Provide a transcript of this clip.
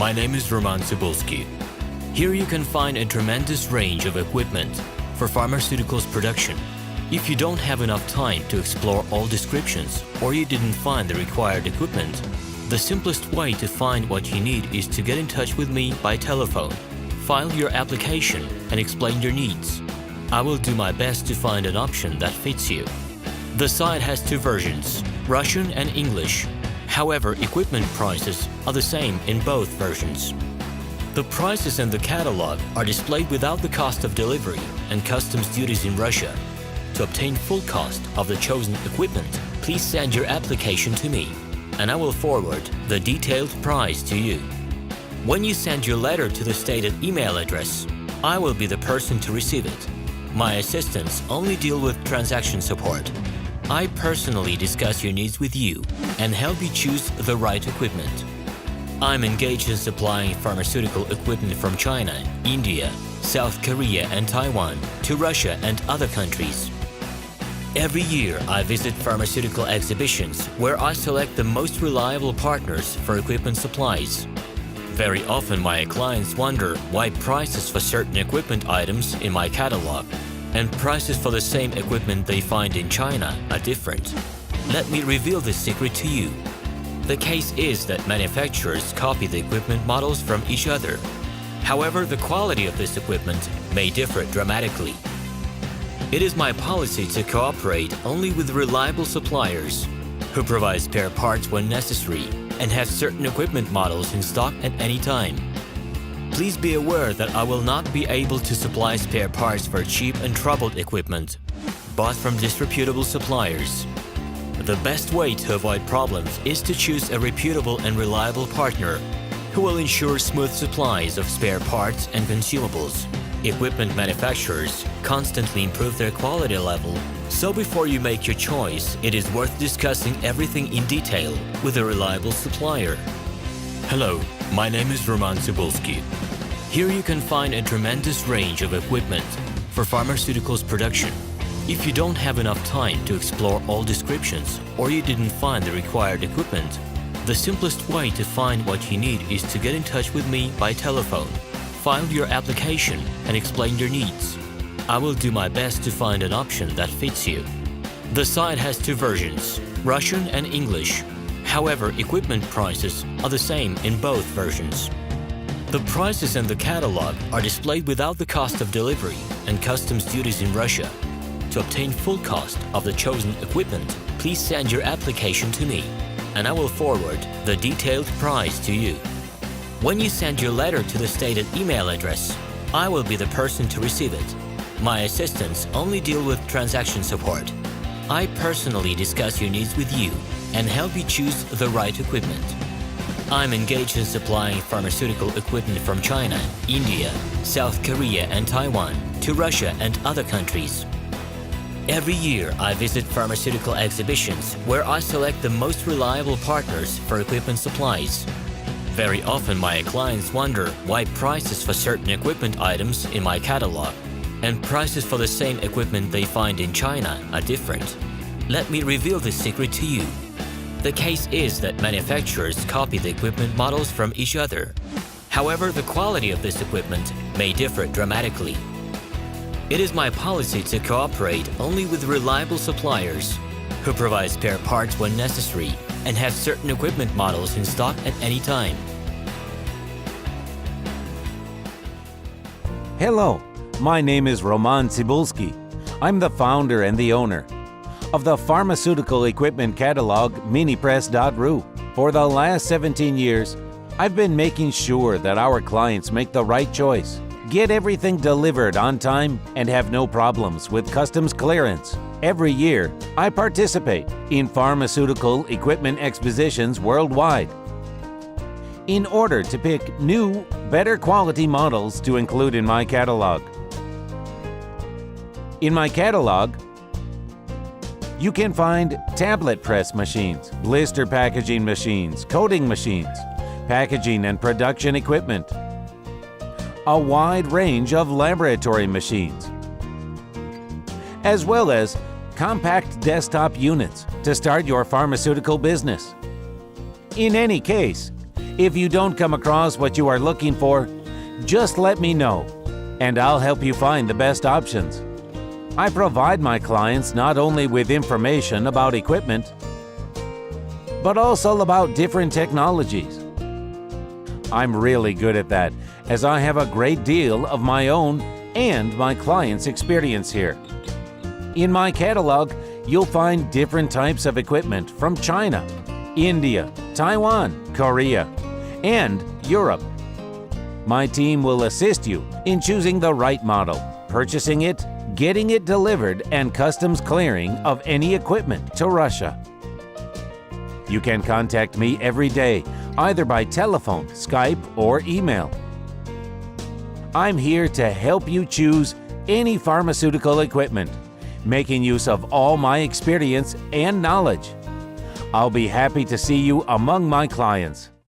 my name is Roman Cybulski. Here you can find a tremendous range of equipment for pharmaceuticals production. If you don't have enough time to explore all descriptions or you didn't find the required equipment, the simplest way to find what you need is to get in touch with me by telephone. File your application and explain your needs. I will do my best to find an option that fits you. The site has two versions, Russian and English. However, equipment prices are the same in both versions. The prices in the catalog are displayed without the cost of delivery and customs duties in Russia. To obtain full cost of the chosen equipment, please send your application to me, and I will forward the detailed price to you. When you send your letter to the stated email address, I will be the person to receive it. My assistants only deal with transaction support. I personally discuss your needs with you and help you choose the right equipment. I'm engaged in supplying pharmaceutical equipment from China, India, South Korea and Taiwan to Russia and other countries. Every year, I visit pharmaceutical exhibitions where I select the most reliable partners for equipment supplies. Very often, my clients wonder why prices for certain equipment items in my catalog and prices for the same equipment they find in China are different. Let me reveal this secret to you. The case is that manufacturers copy the equipment models from each other. However, the quality of this equipment may differ dramatically. It is my policy to cooperate only with reliable suppliers who provide spare parts when necessary and have certain equipment models in stock at any time. Please be aware that I will not be able to supply spare parts for cheap and troubled equipment bought from disreputable suppliers. The best way to avoid problems is to choose a reputable and reliable partner who will ensure smooth supplies of spare parts and consumables. Equipment manufacturers constantly improve their quality level, so before you make your choice, it is worth discussing everything in detail with a reliable supplier. Hello, my name is Roman Cybulski. Here you can find a tremendous range of equipment for pharmaceuticals production. If you don't have enough time to explore all descriptions or you didn't find the required equipment, the simplest way to find what you need is to get in touch with me by telephone. File your application and explain your needs. I will do my best to find an option that fits you. The site has two versions, Russian and English. However, equipment prices are the same in both versions. The prices in the catalog are displayed without the cost of delivery and customs duties in Russia. To obtain full cost of the chosen equipment, please send your application to me, and I will forward the detailed price to you. When you send your letter to the stated email address, I will be the person to receive it. My assistants only deal with transaction support. I personally discuss your needs with you and help you choose the right equipment. I'm engaged in supplying pharmaceutical equipment from China, India, South Korea and Taiwan to Russia and other countries. Every year, I visit pharmaceutical exhibitions where I select the most reliable partners for equipment supplies. Very often, my clients wonder why prices for certain equipment items in my catalog and prices for the same equipment they find in China are different. Let me reveal this secret to you. The case is that manufacturers copy the equipment models from each other. However, the quality of this equipment may differ dramatically. It is my policy to cooperate only with reliable suppliers who provide spare parts when necessary and have certain equipment models in stock at any time. Hello, my name is Roman Cybulski. I'm the founder and the owner of the pharmaceutical equipment catalog minipress.ru. For the last 17 years, I've been making sure that our clients make the right choice, get everything delivered on time, and have no problems with customs clearance. Every year, I participate in pharmaceutical equipment expositions worldwide in order to pick new, better quality models to include in my catalog. In my catalog, you can find tablet press machines, blister packaging machines, coating machines, packaging and production equipment, a wide range of laboratory machines, as well as compact desktop units to start your pharmaceutical business. In any case, If you don't come across what you are looking for, just let me know, and I'll help you find the best options. I provide my clients not only with information about equipment, but also about different technologies. I'm really good at that, as I have a great deal of my own and my clients' experience here. In my catalog, you'll find different types of equipment from China, India, Taiwan, Korea, and Europe. My team will assist you in choosing the right model, purchasing it, getting it delivered, and customs clearing of any equipment to Russia. You can contact me every day, either by telephone, Skype, or email. I'm here to help you choose any pharmaceutical equipment, making use of all my experience and knowledge. I'll be happy to see you among my clients.